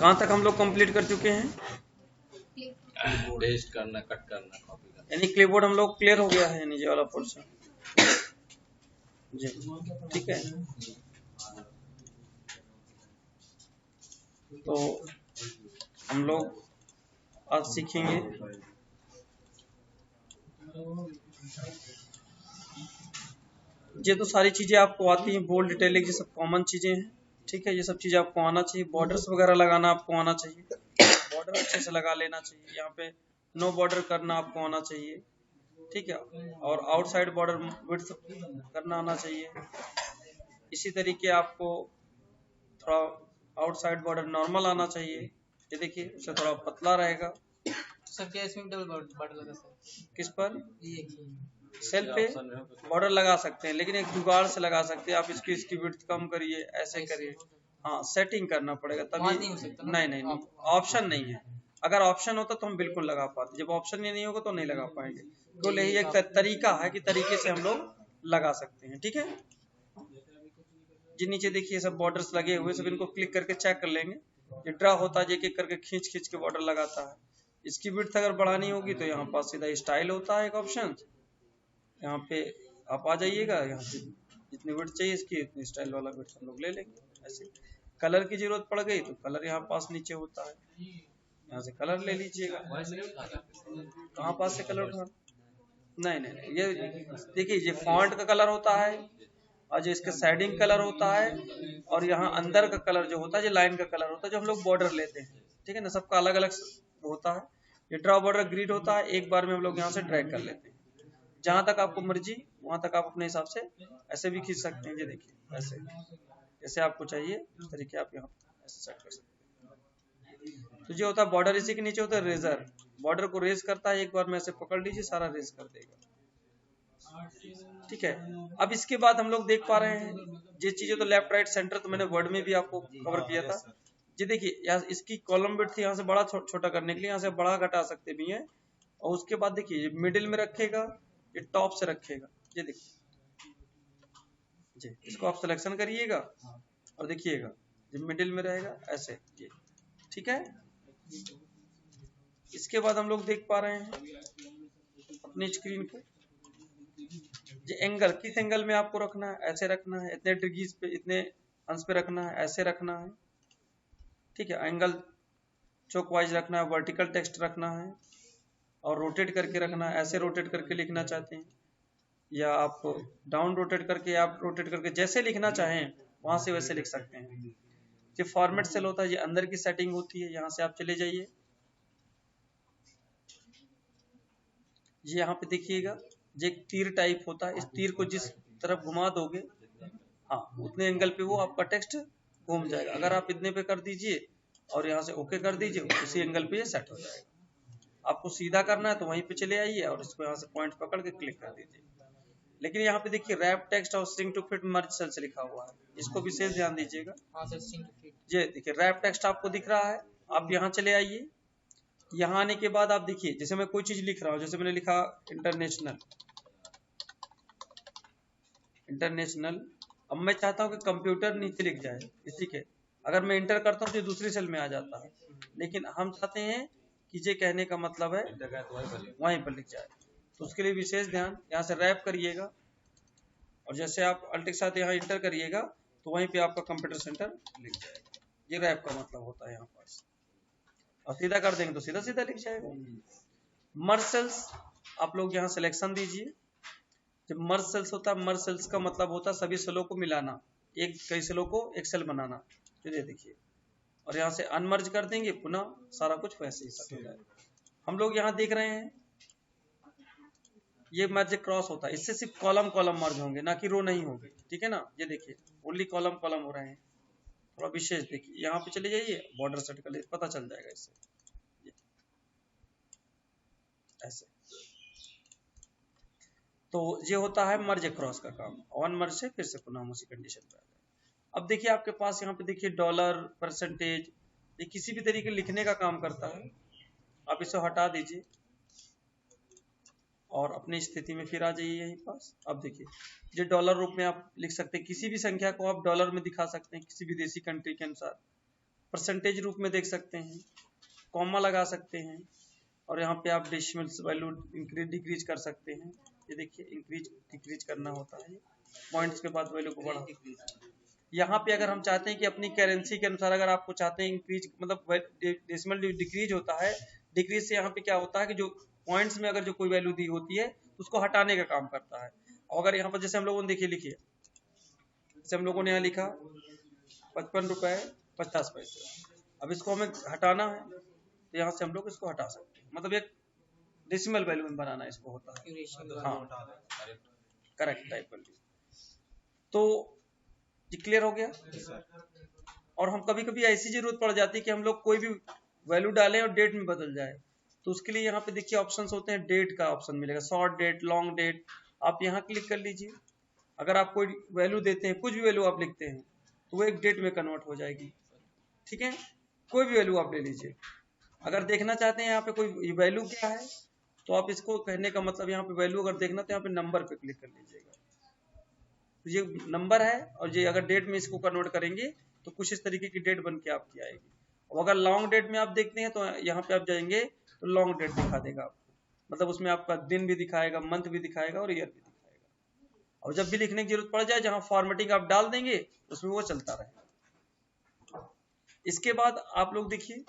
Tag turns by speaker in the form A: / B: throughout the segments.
A: कहाँ तक हम लोग कंप्लीट कर चुके हैं?
B: पेस्ट करना, कट करना, कॉपी करना,
A: यानी क्लिपबोर्ड हम लोग क्लियर हो गया है, यानी ये वाला पोर्शन जी, ठीक है। तो हम लोग आज सीखेंगे ये तो सारी चीजें आपको आती हैं, बोल्ड इटैलिक ये सब कॉमन चीजें हैं, ठीक है। ये सब चीजें आपको आना चाहिए, बॉर्डर्स वगैरह लगाना आपको आना चाहिए, बॉर्डर अच्छे से लगा लेना चाहिए, यहाँ पे नो बॉर्डर करना आपको आना चाहिए, ठीक है। और आउटसाइड बॉर्डर विड्थ करना आना चाहिए। इसी तरीके आपको थोड़ा आउटसाइड बॉर्डर नॉर्मल आना चाहिए, ये देखिए उससे थोड़ा पतला रहेगा।
C: सर क्या इसमें डबल बॉर्डर लगा सर?
A: किस पर?
C: ये
A: सेल पे बॉर्डर लगा सकते हैं, लेकिन एक जुगाड़ से लगा सकते हैं आप। इसकी विड्थ कम करिए, ऐसे करिए, हाँ सेटिंग करना पड़ेगा तभी।
C: नहीं हो सकता
A: नहीं नहीं नहीं, ऑप्शन नहीं है। अगर ऑप्शन होता तो हम बिल्कुल लगा पाते, जब ऑप्शन ही नहीं होगा तो नहीं लगा पाएंगे। तो यही एक तरीका है कि तरीके से हम लोग लगा सकते हैं, ठीक है। जी नीचे देखिए सब बॉर्डर्स लगे हुए, सब इनको क्लिक करके चेक कर लेंगे। ये ड्रा होता है, एक एक करके खींच खींच के बॉर्डर लगाता है। इसकी विड्थ अगर बढ़ानी होगी तो यहाँ पास सीधा स्टाइल होता है एक ऑप्शन, यहाँ पे आप आ जाइएगा, यहाँ से जितनी विड्थ चाहिए इसकी इतनी स्टाइल वाला विड्थ हम लोग ले लेंगे। ऐसे कलर की जरूरत पड़ गई तो कलर यहाँ पास नीचे होता है, यहाँ से कलर ले लीजिएगा। कहाँ पास से कलर उठा? नहीं नहीं नहीं, ये देखिए ये फॉन्ट का कलर होता है और जो इसका शेडिंग कलर होता है, और यहाँ अंदर का कलर जो होता है, जो लाइन का कलर होता है, जो हम लोग बॉर्डर लेते हैं, ठीक है ना। सबका अलग अलग होता है। ये ड्रॉ बॉर्डर ग्रिड होता है, एक बार में हम लोग यहाँ से ड्रैग कर लेते हैं जहां तक आपको मर्जी, वहां तक आप अपने हिसाब से ऐसे भी खींच सकते हैं। ये देखिए ऐसे जैसे आपको चाहिए उस तरीके आप यहाँ ऐसे सेट कर सकते हैं। तो ये होता है बॉर्डर, इसी के नीचे होता है रेजर, बॉर्डर को रेज करता है, एक बार में ऐसे पकड़ लीजिए सारा रेज कर देगा, ठीक है। अब इसके बाद हम लोग देख पा रहे हैं ये चीजें तो लेफ्ट राइट सेंटर तो मैंने वर्ड में भी आपको कवर किया था। ये देखिए यहाँ इसकी कॉलम विड्थ यहाँ से बड़ा छोटा करने के लिए यहाँ से बड़ा घटा सकते भी हैं, और उसके बाद देखिए ये मिडिल में रखेगा, ये टॉप से रखेगा, ये देखिए जी, इसको आप सिलेक्शन करिएगा और देखिएगा ये मिडिल में रहेगा ऐसे, ये ठीक है। इसके बाद हम लोग देख पा रहे हैं अपनी स्क्रीन पे ये एंगल, किस एंगल में आपको रखना है, ऐसे रखना है, इतने डिग्रीज पे, इतने अंश पे रखना है, ऐसे रखना है, ठीक है। एंगल चौक वाइज रखना है, वर्टिकल टेक्स्ट रखना है, और रोटेट करके रखना है, ऐसे रोटेट करके लिखना चाहते हैं या आप डाउन रोटेट करके, आप रोटेट करके जैसे लिखना चाहें वहां से वैसे लिख सकते हैं। ये फॉर्मेट सेल होता है, ये अंदर की सेटिंग होती है, यहाँ से आप चले जाइए, ये यहाँ पे देखिएगा ये एक तीर टाइप होता है, इस तीर को जिस तरफ घुमा दोगे हाँ उतने एंगल पे वो आपका टेक्स्ट घूम जाएगा। अगर आप इतने पे कर दीजिए और यहाँ से ओके कर दीजिए, उसी एंगल पे ये सेट हो जाएगा। आपको सीधा करना है तो वहीं पे चले आइए और इसको यहाँ से पॉइंट पकड़ के क्लिक कर दीजिए। लेकिन यहाँ पे देखिए रैप टेक्स्ट और string to fit merge cells लिखा हुआ है, इसको विशेष ध्यान दीजिएगा। ये देखिए रैप टेक्स्ट आपको दिख रहा है, आप यहाँ चले आइए। यहाँ आने के बाद आप देखिए जैसे मैं कोई चीज लिख रहा हूँ, जैसे मैंने लिखा इंटरनेशनल, इंटरनेशनल, अब मैं चाहता हूँ कि कंप्यूटर नीचे लिख जाए इसी के, अगर मैं इंटर करता हूँ तो दूसरी सेल में आ जाता है, लेकिन हम चाहते हैं कि ये कहने का मतलब है वहीं पर लिख जाए, तो उसके लिए विशेष ध्यान, यहाँ से रैप करिएगा और जैसे आप अल्ट के साथ यहाँ इंटर करिएगा तो वहीं पे आपका कंप्यूटर सेंटर लिख जाएगा। ये रैप का मतलब होता है यहाँ पास, और सीधा कर देंगे तो सीधा सीधा लिख जाएगा। मर्ज सेल्स आप लोग यहाँ सिलेक्शन दीजिए। जब मर्ज सेल्स होता है, मर्ज सेल्स का मतलब होता है सभी सेलों को मिलाना, एक कई सेलों को एक सेल बनाना, तो ये देखिए, और यहाँ से अनमर्ज कर देंगे, पुनः सारा कुछ वैसे ही सेट हो जाएगा। हम लोग यहाँ देख रहे हैं ये मर्ज क्रॉस होता है, इससे सिर्फ कॉलम कॉलम मर्ज होंगे, ना कि रो नहीं होगी, ठीक है ना। ये देखिए ओनली कॉलम कॉलम हो रहे हैं, थोड़ा विशेष देखिए, यहाँ पे चले जाइए बॉर्डर सेट कर लीजिए, पता चल जाएगा इससे ऐसे। तो ये होता है मर्ज क्रॉस का काम, वन मर्ज से फिर से पुनः हम उसी कंडीशन पे आ जाए। अब देखिए आपके पास यहाँ पे देखिए डॉलर, परसेंटेज, ये किसी भी तरीके लिखने का काम करता है। आप इसे हटा दीजिए और अपनी स्थिति में फिर आ जाइए यहीं पास। अब देखिए ये डॉलर रूप में आप लिख सकते हैं, किसी भी संख्या को आप डॉलर में दिखा सकते हैं, किसी विदेशी कंट्री के अनुसार, परसेंटेज रूप में देख सकते हैं, कॉमा लगा सकते हैं, और यहाँ पे आप डेसिमल वैल्यू इंक्रीज डिक्रीज कर सकते हैं। ये देखिए इंक्रीज डिक्रीज करना होता है, पॉइंट्स के बाद वैल्यू को बढ़ा। यहाँ पे अगर हम चाहते हैं कि अपनी करेंसी के अनुसार अगर आपको चाहते हैं इंक्रीज मतलब डेसिमल डिक्रीज होता है, डिक्रीज से यहाँ पे क्या होता है कि जो पॉइंट्स में अगर जो कोई वैल्यू दी होती है उसको हटाने का काम करता है। और अगर यहाँ पर जैसे हम लोगों ने देखिए लिखिए, जैसे हम लोगों ने यहाँ लिखा 55 रुपए 50 पैसे, अब इसको हमें हटाना है तो यहाँ से हम लोग इसको हटा सकते हैं, मतलब एक डेसिमल वैल्यू में बनाना इसको होता है। हाँ करेक्ट टाइप वैल्यू। तो ये क्लियर हो गया। और हम कभी कभी ऐसी जरूरत पड़ जाती है कि हम लोग कोई भी वैल्यू डालें और डेट में बदल जाए, तो उसके लिए यहाँ पे देखिए ऑप्शंस होते हैं, डेट का ऑप्शन मिलेगा, शॉर्ट डेट, लॉन्ग डेट, आप यहाँ क्लिक कर लीजिए। अगर आप कोई वैल्यू देते हैं, कुछ भी वैल्यू आप लिखते हैं तो वो एक डेट में कन्वर्ट हो जाएगी, ठीक है। कोई भी वैल्यू आप ले लीजिए। अगर देखना चाहते हैं यहाँ पे कोई वैल्यू क्या है, तो आप इसको कहने का मतलब यहाँ पे वैल्यू अगर देखना तो यहाँ पे नंबर पे क्लिक कर लीजिएगा, तो ये नंबर है, और ये अगर डेट में इसको कन्वर्ट करेंगे तो कुछ इस तरीके की डेट बन के आपकी आएगी। और अगर लॉन्ग डेट में आप देखते हैं तो यहाँ पे आप जाएंगे तो लॉन्ग डेट दिखा देगा आपको, मतलब उसमें आपका दिन भी दिखाएगा, मंथ भी दिखाएगा और ईयर भी दिखाएगा। और जब भी लिखने की जरूरत पड़ जाए, जहां फॉर्मेटिंग आप डाल देंगे उसमें वो चलता रहेगा। इसके बाद आप लोग देखिए,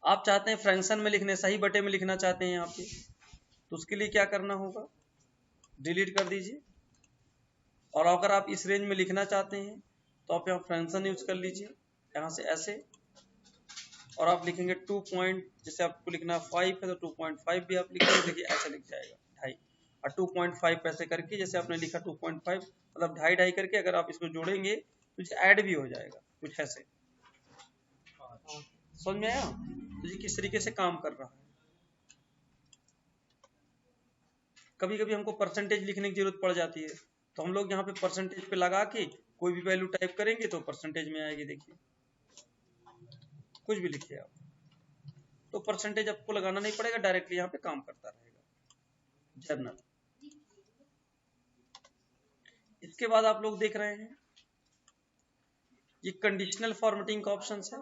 A: आप चाहते हैं फ्रैक्शन में लिखने, सही बटे में लिखना चाहते हैं यहाँ पे, तो उसके लिए क्या करना होगा, डिलीट कर दीजिए। और अगर आप इस रेंज में लिखना चाहते हैं तो आप यहाँ फ्रैक्शन यूज कर लीजिए, यहाँ से ऐसे, और आप लिखेंगे 2 पॉइंट, जैसे आपको लिखना 5 है तो 2.5 भी आप लिखेंगे, देखिए ऐसे लिख जाएगा 2.5, और 2.5 ऐसे करके जैसे आपने लिखा 2.5 मतलब 2.5 करके अगर आप इसको जोड़ेंगे तो ऐड भी हो जाएगा कुछ ऐसे। समझ में आया तो ये किस तरीके से काम कर रहा है। कभी कभी हमको परसेंटेज लिखने की जरूरत पड़ जाती है, तो हम लोग यहाँ पे परसेंटेज पे लगा के कोई भी वैल्यू टाइप करेंगे तो परसेंटेज में आएगी। देखिए कुछ भी लिखिए आप, तो परसेंटेज आपको लगाना नहीं पड़ेगा, डायरेक्टली यहाँ पे काम करता रहेगा जर्नल। इसके बाद आप लोग देख रहे हैं ये कंडीशनल फॉर्मेटिंग का ऑप्शन है,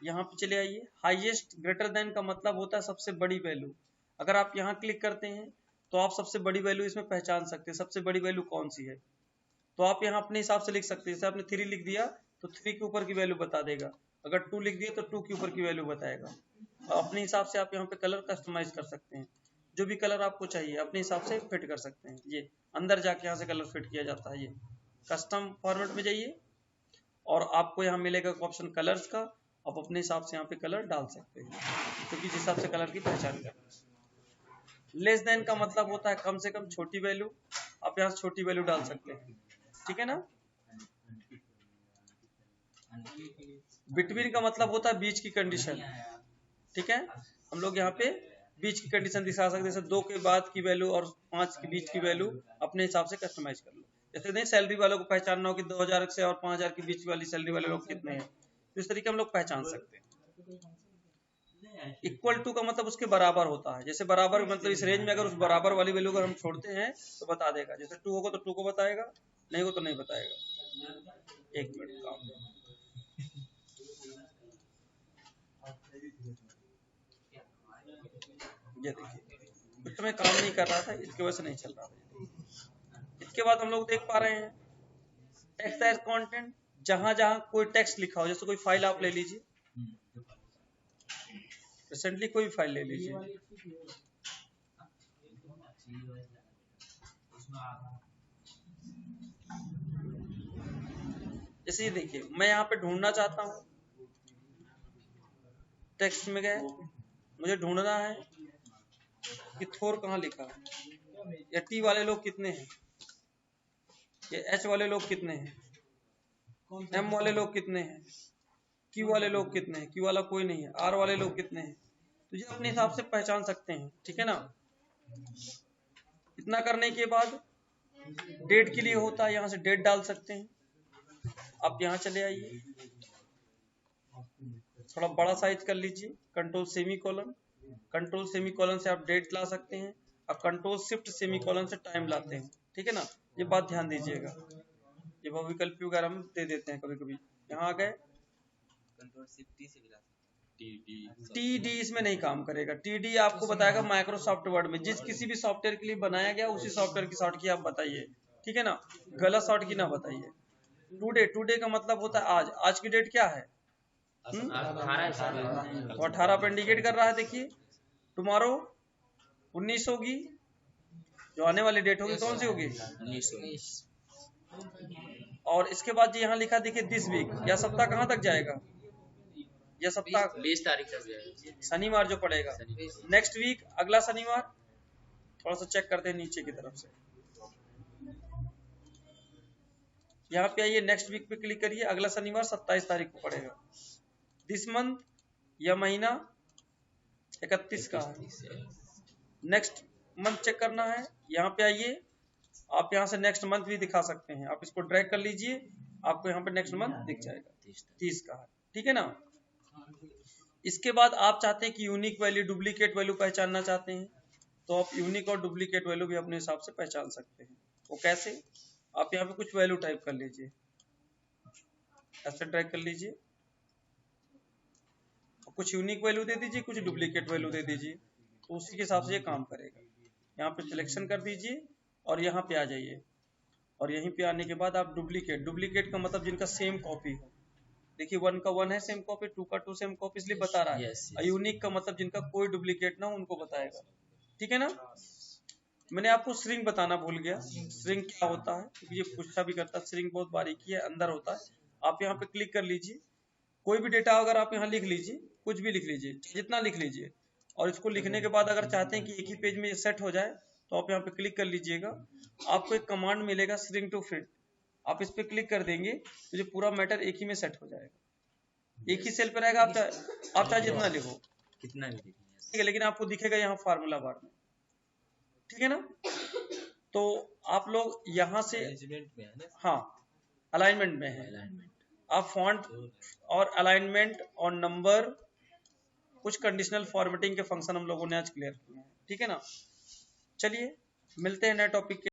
A: यहाँ पे चले आइए। हाईएस्ट ग्रेटर देन का मतलब होता है सबसे बड़ी वैल्यू। अगर आप यहाँ क्लिक करते हैं तो आप सबसे बड़ी वैल्यू इसमें पहचान सकते हैं, सबसे बड़ी वैल्यू कौन सी है। तो आप यहाँ अपने हिसाब से लिख सकते हैं, जैसे आपने 3 लिख दिया तो 3 के ऊपर की वैल्यू बता देगा, अगर 2 लिख दिया तो 2 के ऊपर की वैल्यू बताएगा। अपने हिसाब से आप यहाँ पे कलर कस्टमाइज कर सकते हैं, जो भी कलर आपको चाहिए अपने हिसाब से फिट कर सकते हैं। ये अंदर जाके यहाँ से कलर फिट किया जाता है, ये कस्टम फॉर्मेट में जाइए और आपको यहाँ मिलेगा ऑप्शन कलर्स का, आप अपने हिसाब से यहाँ पे कलर डाल सकते हैं, क्योंकि जिस हिसाब से कलर की पहचान करना है। लेस देन का मतलब होता है कम से कम छोटी वैल्यू, आप यहाँ छोटी वैल्यू डाल सकते हैं, ठीक है ना। बिटवीन का मतलब होता है बीच की कंडीशन, ठीक है। हम लोग यहाँ पे बीच की कंडीशन दिखा सकते हैं, जैसे 2 के बाद की वैल्यू और 5 के बीच की वैल्यू अपने हिसाब से कस्टमाइज कर लो। जैसे नहीं सैलरी वालों को पहचानना हो कि 2000 से और 5000 के बीच वाली सैलरी वाले लोग कितने हैं, तो इस तरीके हम लोग पहचान सकते हैं। इक्वल टू का मतलब उसके बराबर होता है, जैसे बराबर मतलब इस रेंज में अगर उस बराबर वाली वैल्यू अगर हम छोड़ते हैं तो बता देगा, जैसे 2 होगा तो 2 को बताएगा, नहीं हो तो नहीं बताएगा। 1 मिनट काम ये देखिए उस समय काम नहीं कर रहा था, इसकी वजह से नहीं चल रहा था। इसके बाद हम लोग देख पा रहे हैं टेक्स्ट एज कंटेंट, जहां जहां कोई टेक्स्ट लिखा हो, जैसे कोई फाइल आप ले लीजिए, रिसेंटली कोई फाइल ले लीजिए, जैसे ये देखिए मैं यहाँ पे ढूंढना चाहता हूँ, टेक्स्ट में गए, मुझे ढूंढना है कि थोर कहाँ लिखा है, या टी वाले लोग कितने हैं, या एच वाले लोग कितने हैं, एम वाले लोग कितने हैं, क्यू वाले लोग कितने हैं, क्यू वाला कोई नहीं है, आर वाले लोग कितने हैं, तो ये अपने हिसाब से पहचान सकते हैं, ठीक है ना। इतना करने के बाद डेट के लिए होता है, यहाँ से डेट डाल सकते हैं। आप यहाँ चले आइए, थोड़ा बड़ा साइज कर लीजिए, कंट्रोल सेमीकोलन, कंट्रोल सेमीकोलन से आप डेट ला सकते हैं, और कंट्रोल शिफ्ट सेमीकोलन से टाइम लाते हैं, ठीक है ना। ये बात ध्यान दीजिएगा, ये विकल्प वगैरह हम दे देते हैं कभी कभी। यहाँ आ गए,
B: कंट्रोल शिफ्ट टी से भी ला सकते हैं।
A: TD इसमें नहीं काम करेगा। TD आपको बताएगा माइक्रोसॉफ्ट वर्ड में, जिस किसी भी सॉफ्टवेयर के लिए बनाया गया उसी सॉफ्टवेयर की शॉर्ट की आप बताइए, ठीक है ना, गलत शॉर्ट की ना बताइए। टुडे का मतलब होता है आज, आज की डेट क्या है? तो 18 पे इंडिकेट कर रहा है, देखिए। टुमारो 19 होगी, जो आने वाली डेट होगी कौन सी होगी?
B: 19
A: और इसके बाद यहाँ लिखा देखिए दिस वीक, या सप्ताह कहाँ तक जाएगा? यह सप्ताह
B: 20 तारीख तक जाएगा,
A: शनिवार जो पड़ेगा। नेक्स्ट वीक अगला शनिवार, थोड़ा सा चेक करते हैं नीचे की तरफ से, यहाँ पे आइए, नेक्स्ट वीक पे क्लिक करिए, अगला शनिवार 27 तारीख को पड़ेगा। दिस मंथ, यह महीना 31 का है। नेक्स्ट मंथ चेक करना है, यहाँ पे आइए, आप यहाँ से नेक्स्ट मंथ भी दिखा सकते हैं, आप इसको ड्रैग कर लीजिए, आपको यहाँ पे नेक्स्ट मंथ दिख जाएगा, 30 का है, ठीक है ना। इसके बाद आप चाहते हैं कि यूनिक वैल्यू, डुप्लीकेट वैल्यू पहचानना चाहते हैं, तो आप यूनिक और डुप्लीकेट वैल्यू भी अपने हिसाब से पहचान सकते हैं। वो कैसे? आप यहाँ पे कुछ वैल्यू टाइप कर लीजिए, ऐसे ड्रैग कर लीजिए, कुछ यूनिक वैल्यू दे दीजिए, कुछ डुप्लीकेट वैल्यू दे दीजिए, तो उसी के हिसाब से ये काम करेगा। यहाँ पे सिलेक्शन कर दीजिए और यहाँ पे आ जाइए, और यहीं पे आने के बाद आप डुप्लीकेट का मतलब जिनका सेम कॉपी हो, देखिए 1 का 1 है सेम कॉपी, 2 का 2 सेम कॉपी, इसलिए बता रहा है। यूनिक का मतलब जिनका कोई डुप्लीकेट ना हो उनको बताएगा, ठीक है ना। मैंने आपको स्ट्रिंग बताना भूल गया, स्ट्रिंग क्या होता है, क्योंकि ये पूछा भी करता है। स्ट्रिंग बहुत बारीकी है, अंदर होता है। आप यहाँ पे क्लिक कर लीजिए, कोई भी डेटा अगर आप यहाँ लिख लीजिए, कुछ भी लिख लीजिए, जितना लिख लीजिए, और इसको लिखने के बाद अगर चाहते हैं कि एक ही पेज में सेट हो जाए, तो आप यहाँ पे क्लिक कर लीजिएगा, आपको एक कमांड मिलेगा स्ट्रिंग टू फिट, आप इस पे क्लिक कर देंगे तो ये पूरा मैटर एक ही में सेट हो जाएगा, एक ही सेल पे रहेगा। आप चाहे जितना लिखो,
B: कितना भी
A: ठीक है, लेकिन आपको दिखेगा यहाँ फार्मूला बार में, ठीक है ना। तो आप लोग यहाँ से,
B: में है ना,
A: हाँ अलाइनमेंट में है, आप फॉन्ट और अलाइनमेंट और नंबर, कुछ कंडीशनल फॉर्मेटिंग के फंक्शन हम लोगों ने आज क्लियर किए हैं, ठीक है ना। चलिए मिलते हैं नए टॉपिक के